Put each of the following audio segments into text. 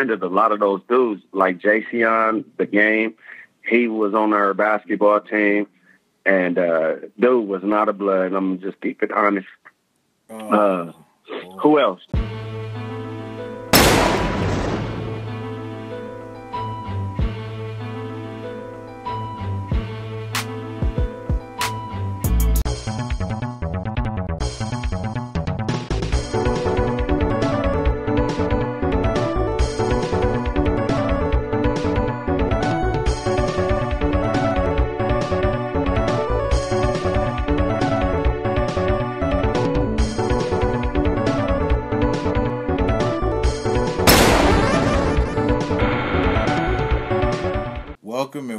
befriended a lot of those dudes, like Jason, the game. He was on our basketball team, and dude was not a blood. I'm just keep it honest. Who else?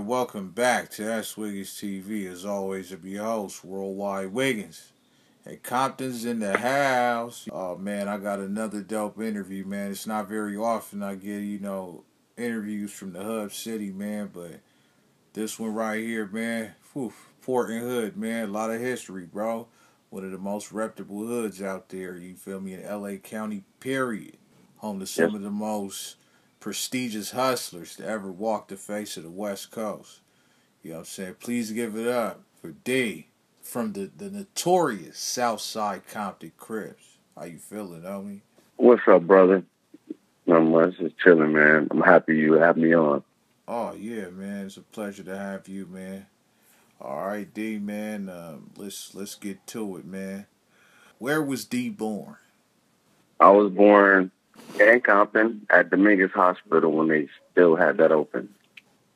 Welcome back to S.WigginsTV. As always, to be your host, Worldwide Wiggins. Hey, Compton's in the house. Oh, man, I got another dope interview, man. It's not very often I get, interviews from the Hub City, man, but this one right here, man, Portland Hood, man, a lot of history, bro. One of the most reputable hoods out there, you feel me, in L.A. County, period. Home to some of the most prestigious hustlers to ever walk the face of the West Coast. You know what I'm saying? Please give it up for D from the notorious Southside Compton Crips. How you feeling, homie? What's up, brother? Not much, just chilling, man. I'm happy you have me on. Oh, yeah, man. It's a pleasure to have you, man. All right, D, man. Let's get to it, man. Where was D born? I was born in Compton at Dominguez Hospital when they still had that open.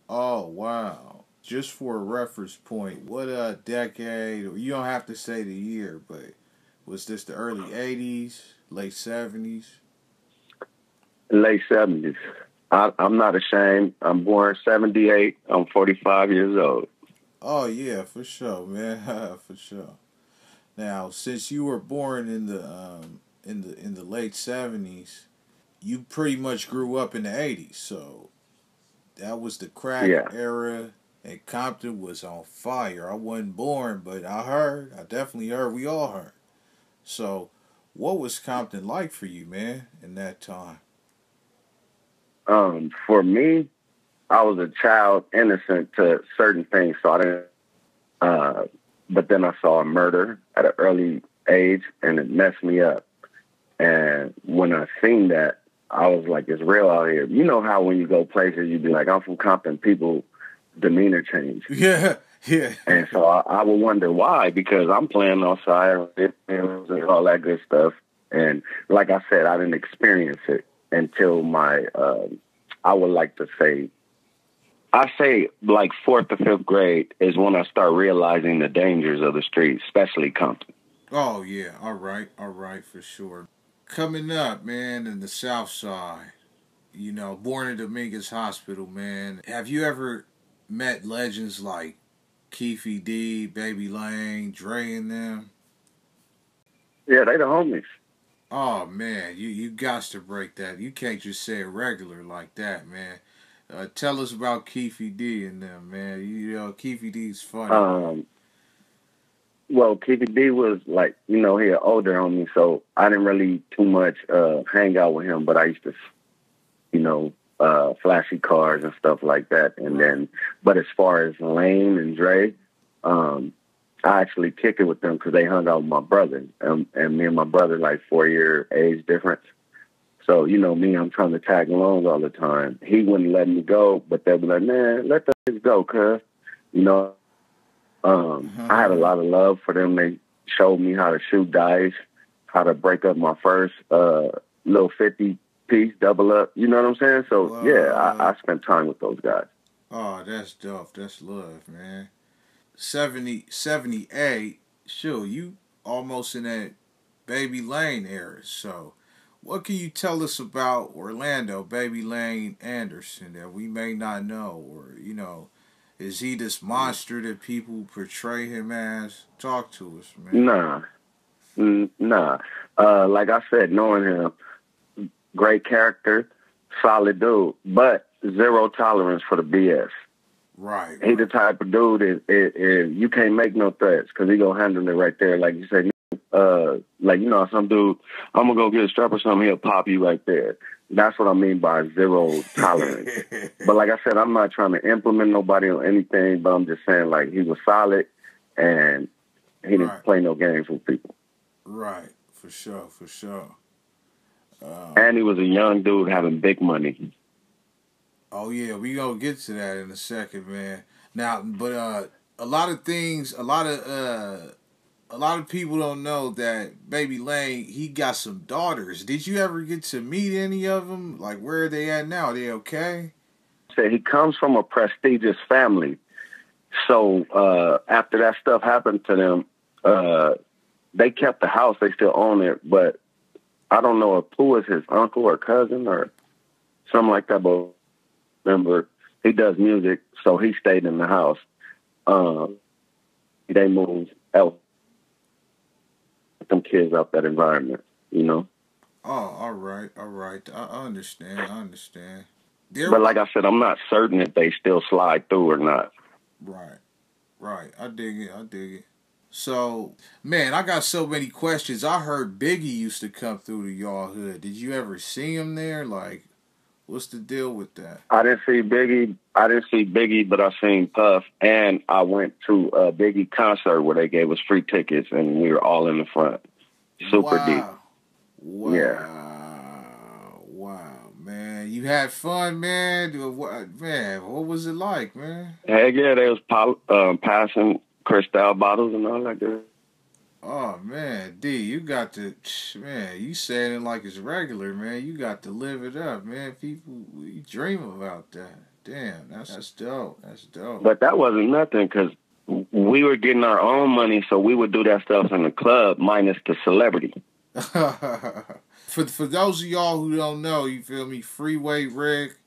Oh, wow. Just for a reference point, what decade, or you don't have to say the year, but was this the early 80s, late 70s? Late 70s. I'm not ashamed. I'm born 78. I'm 45 years old. Oh, yeah, for sure, man. For sure. Now, since you were born in the late 70s, you pretty much grew up in the 80s, so that was the crack era, and Compton was on fire. I wasn't born, but I definitely heard, we all heard. So, what was Compton like for you, man, in that time? For me, I was a child innocent to certain things, so I didn't, but then I saw a murder at an early age, and it messed me up. And when I seen that, I was like, it's real out here. You know how when you go places, you be like, I'm from Compton, people demeanor change. Yeah. And so I would wonder why, because I'm playing outside and all that good stuff. And like I said, I didn't experience it until my, I would like to say, I say like 4th or 5th grade is when I start realizing the dangers of the streets, especially Compton. Oh, yeah. All right, for sure. Coming up, man, in the South Side, born in Dominguez Hospital, man. Have you ever met legends like KEEFE D, Baby Lane, Dre and them? Yeah, they the homies. Oh, man, you got to break that. You can't just say it regular like that, man. Tell us about KEEFE D and them, man. KEEFE D's funny. Well, KEEFE D was like, he an older homie, so I didn't really too much hang out with him, but I used to, flashy cars and stuff like that. And then, but as far as Lane and Dre, I actually kick it with them because they hung out with my brother. And me and my brother, like 4-year age difference. So, me, I'm trying to tag along all the time. He wouldn't let me go, but they'd be like, man, let those go, cuz, I had a lot of love for them. They showed me how to shoot dice, how to break up my first little 50-piece double up. You know what I'm saying? So, I spent time with those guys. Oh, that's dope. That's love, man. 78, sure, you almost in that Baby Lane era. So, what can you tell us about Orlando, Baby Lane Anderson, that we may not know? Or, is he this monster that people portray him as? Talk to us, man. Nah. Like I said, knowing him, great character, solid dude, but zero tolerance for the BS. Right. He the type of dude is you can't make no threats because he gonna handle it right there. Like you said, some dude, I'm gonna go get a strap or something, he'll pop you right there. That's what I mean by zero tolerance. But like I said, I'm not trying to implement nobody on anything, but I'm just saying, like, he was solid, and he didn't play no games with people. Right, for sure, for sure. And he was a young dude having big money. Oh yeah, we gonna get to that in a second, man. Now, but a lot of things, a lot of people don't know that Baby Lane, he got some daughters. Did you ever get to meet any of them? Like, where are they at now? Are they okay? So he comes from a prestigious family. So after that stuff happened to them, they kept the house. They still own it, but I don't know if who was his uncle or cousin or something like that. But remember, he does music, so he stayed in the house. They moved out, them kids out that environment, you know. Oh, all right, all right. I understand. I understand. But like I said, I'm not certain if they still slide through or not. Right, right. I dig it. I dig it. So, man, I got so many questions. I heard Biggie used to come through to y'all hood. Did you ever see him there? Like, what's the deal with that? I didn't see Biggie, but I seen Puff, and I went to a Biggie concert where they gave us free tickets, and we were all in the front. Super deep. Wow. Yeah. Wow, man. You had fun, man? Man, what was it like, man? Heck yeah, they was passing Cristal bottles and all that good. Oh, man. D, you got to, man, you saying it like it's regular, man. You got to live it up, man. People, we dream about that. Damn, that's dope. That's dope. But that wasn't nothing because we were getting our own money, so we would do that stuff in the club minus the celebrity. For those of y'all who don't know, you feel me? Freeway Rick,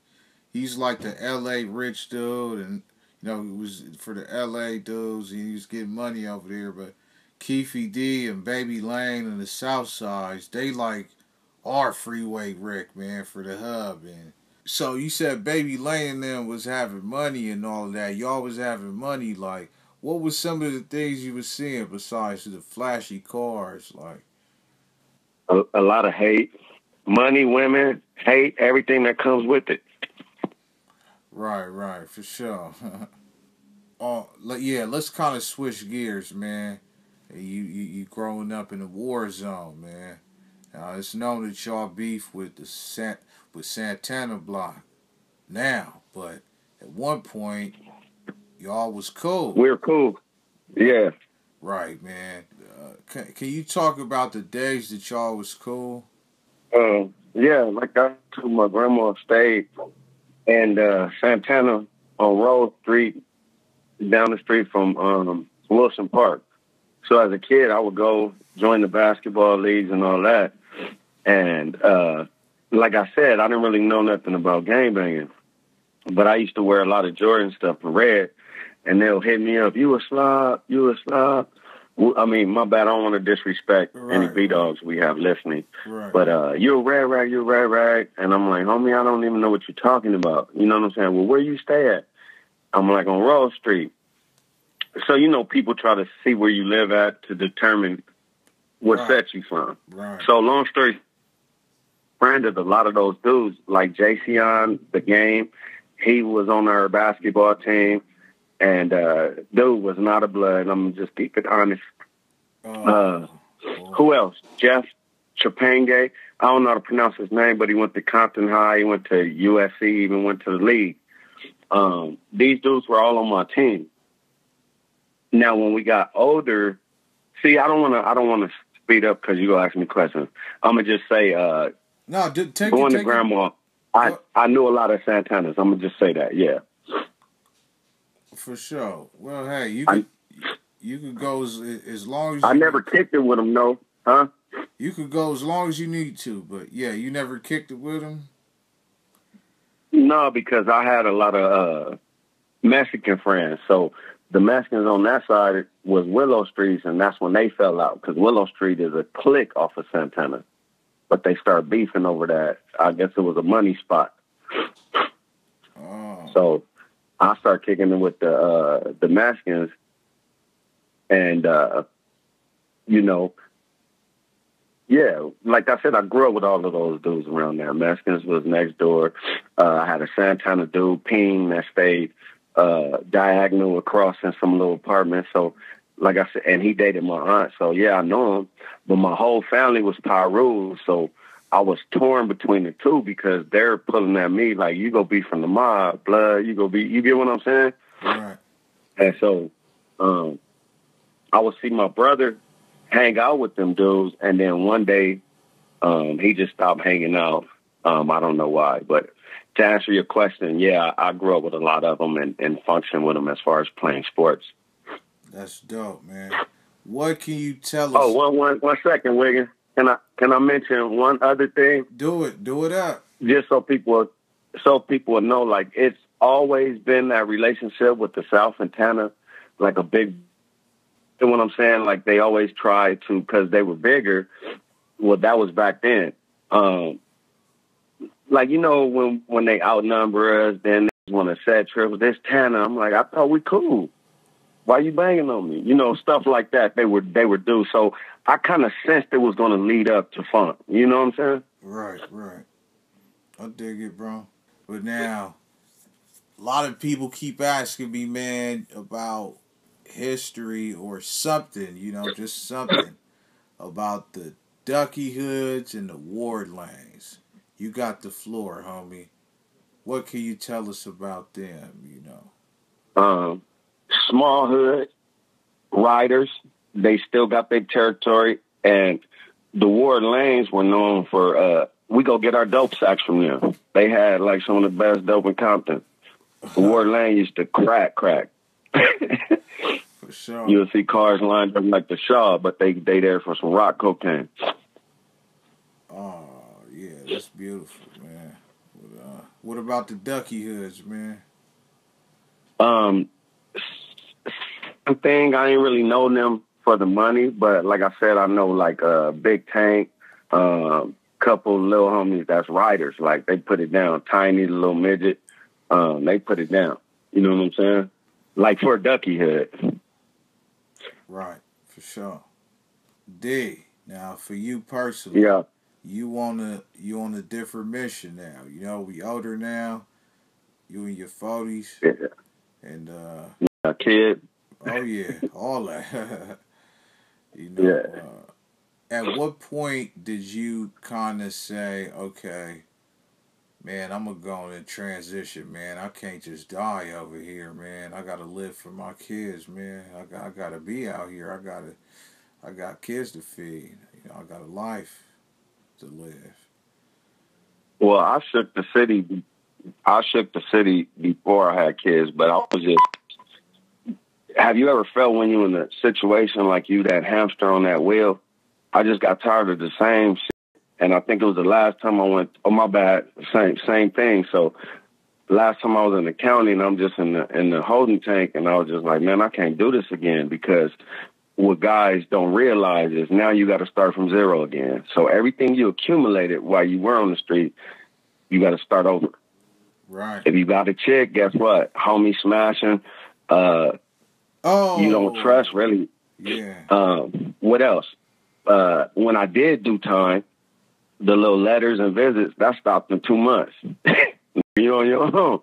he's like the L.A. rich dude, and you know, it was for the L.A. dudes, and he was getting money over there. But KEEFE D and Baby Lane and the South Sides, they like our Freeway Rick, man, for the hub. And so you said Baby Lane and them was having money and all of that. Y'all was having money. Like, what was some of the things you was seeing besides the flashy cars, like? A lot of hate, money, women, hate, everything that comes with it. Right, for sure. Yeah, let's kind of switch gears, man. You growing up in the war zone, man. It's known that y'all beef with with Santana Block now, but at one point y'all was cool. We're cool. Yeah. Right, man. Can you talk about the days that y'all was cool? Yeah, like I told my grandma stayed and Santana on Rose Street, down the street from Wilson Park. So as a kid, I would go join the basketball leagues and all that. And like I said, I didn't really know nothing about gangbanging. But I used to wear a lot of Jordan stuff in red. And they'll hit me up, you a slob, you a slob. I mean, my bad, I don't want to disrespect any B-Dogs we have listening. Right. But you're a red rag, you're a red rag. And I'm like, homie, I don't even know what you're talking about. You know what I'm saying? Well, where you stay at? I'm like, on Rose Street. So, you know, people try to see where you live at to determine what set you from. Right. So, long story, friended a lot of those dudes, like Jayceon, the game. He was on our basketball team. And dude was not a blood. I'm going to just keep it honest. Who else? Jeff Chapange. I don't know how to pronounce his name, but he went to Compton High. He went to USC, even went to the league. These dudes were all on my team. Now, when we got older, see, I don't want to speed up because you gonna ask me questions. I'm gonna just say, going to grandma. I knew a lot of Santanas. I'm gonna just say that, yeah. For sure. Well, hey, you could go as long as I never kicked it with him, no, huh? You could go as long as you need to, but yeah, you never kicked it with him. No, because I had a lot of Mexican friends, so the Mexicans on that side was Willow Street, and that's when they fell out, because Willow Street is a clique off of Santana. But they started beefing over that. I guess it was a money spot. Oh. So I started kicking it with the Mexicans, and, Yeah, like I said, I grew up with all of those dudes around there. Mexicans was next door. I had a Santana dude, Ping, that stayed diagonal across in some little apartment. So, like I said, and he dated my aunt. So, yeah, I know him. But my whole family was Pyru. So I was torn between the two because they're pulling at me like, you go be from the mob, blood. You get what I'm saying? Right. And so I would see my brother hang out with them dudes, and then one day he just stopped hanging out. I don't know why, but to answer your question, yeah, I grew up with a lot of them and functioned with them as far as playing sports. That's dope, man. What can you tell Oh, us? one second, Wiggins. Can I mention one other thing? Do it up. Just so people will know, like, it's always been that relationship with the South and Tana, like a big. You know what I'm saying? Like they always try to, because they were bigger. Well, that was back then. Like, you know, when they outnumber us, then they want to set trips. This Tana, I'm like, I thought we cool. Why you banging on me? You know, stuff like that. They would do. So I kind of sensed it was going to lead up to funk. You know what I'm saying? Right. I dig it, bro. But now, a lot of people keep asking me, man, about history or something, you know, just something about the Ducky Hoods and the Ward Lanes. You got the floor, homie. What can you tell us about them, you know? Small hood, riders, they still got their territory, and the Ward Lanes were known for, we go get our dope sacks from them. They had, like, some of the best dope in Compton. The Ward Lane used to crack. For sure. You'll see cars lined up like the Shaw, but they there for some rock cocaine. Oh, yeah, that's beautiful, man. What about the Ducky Hoods, man? Thing, I ain't really know them for the money, but like I said, I know like Big Tank, couple little homies that's riders. Like they put it down. Tiny, the little midget, they put it down. You know what I'm saying? Like for a Ducky Hood. Right, for sure. D, now for you personally, Yeah. you on a different mission now. You know, we older now. You in your 40s. Yeah. And A kid. oh yeah, all that. You know, Yeah. at what point did you kind of say, okay, man, I'm gonna go and transition, man. I can't just die over here, man. I gotta live for my kids, man. I gotta be out here. I got kids to feed. You know, I got a life to live. Well, I shook the city. I shook the city before I had kids, but I was just. Have you ever felt when you're in a situation like you, that hamster on that wheel? I just got tired of the same shit. And I think it was the last time I went, oh, my bad, same thing. So last time I was in the county and I'm just in the holding tank, and I was just like, man, I can't do this again, because what guys don't realize is now you got to start from zero again. So everything you accumulated while you were on the street, you got to start over. Right. If you got a chick, guess what? Homie smashing, you don't trust, really. Yeah. What else? When I did do time, the little letters and visits, that stopped in 2 months. You're on your own.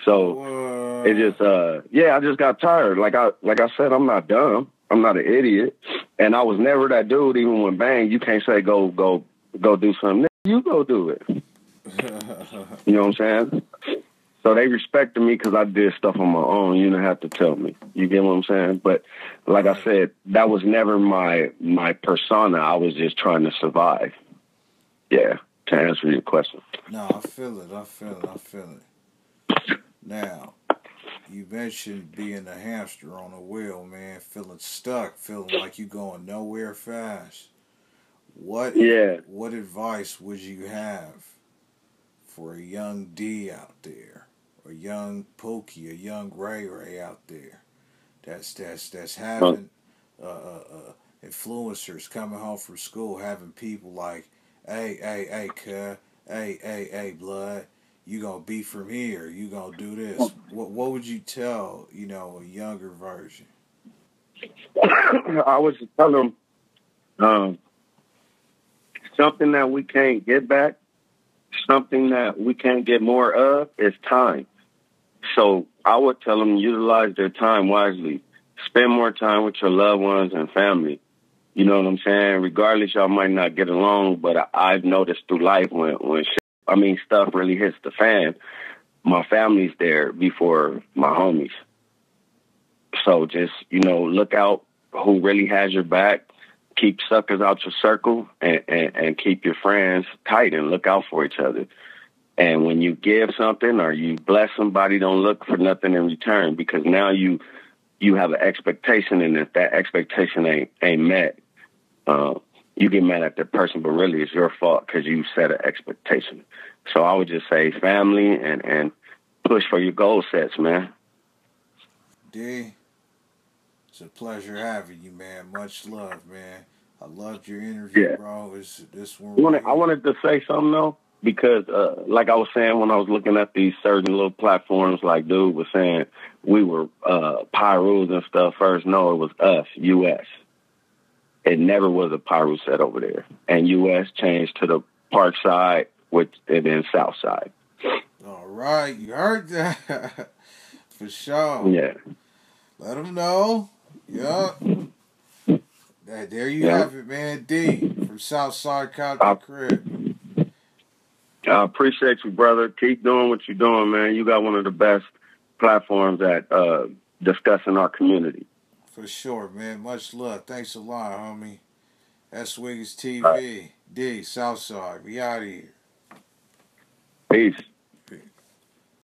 So it just, I just got tired. Like I said, I'm not dumb. I'm not an idiot. And I was never that dude, even when bang, you can't say go do something. You go do it. You know what I'm saying? So they respected me because I did stuff on my own. You don't have to tell me. You get what I'm saying? But like I said, that was never my persona. I was just trying to survive. Yeah, to answer your question. No, I feel it. Now, you mentioned being a hamster on a wheel, man, feeling stuck, feeling like you going nowhere fast. What advice would you have for a young D out there, a young Pookie, a young Ray out there that's having influencers coming home from school, having people like, hey, cuz, hey, blood, you gonna be from here, you gonna do this. What would you tell, you know, a younger version? I would tell them, something that we can't get back, something that we can't get more of is time. So I would tell them utilize their time wisely. Spend more time with your loved ones and family. You know what I'm saying? Regardless, y'all might not get along, but I've noticed through life when stuff really hits the fan, my family's there before my homies. So just, look out who really has your back. Keep suckers out your circle and keep your friends tight and look out for each other. And when you give something or you bless somebody, don't look for nothing in return, because now you have an expectation, and if that expectation ain't met, you get mad at the person, but really it's your fault because you set an expectation. So I would just say family and push for your goal sets, man. D, it's a pleasure having you, man. Much love, man. I loved your interview, bro. This one. I wanted to say something though, because like I was saying, when I was looking at these certain little platforms, like dude was saying we were Pyrus and stuff first. No, it was us, U.S. It never was a Pyru set over there, and U.S. changed to the Park Side, and then South Side. All right, you heard that. For sure. Yeah. Let them know. Yup. There you have it, man. D from Southside Compton Crib. I appreciate you, brother. Keep doing what you're doing, man. You got one of the best platforms at discussing our community. For sure, man. Much love. Thanks a lot, homie. S.WigginsTV. D, Southside. We out of here. Peace.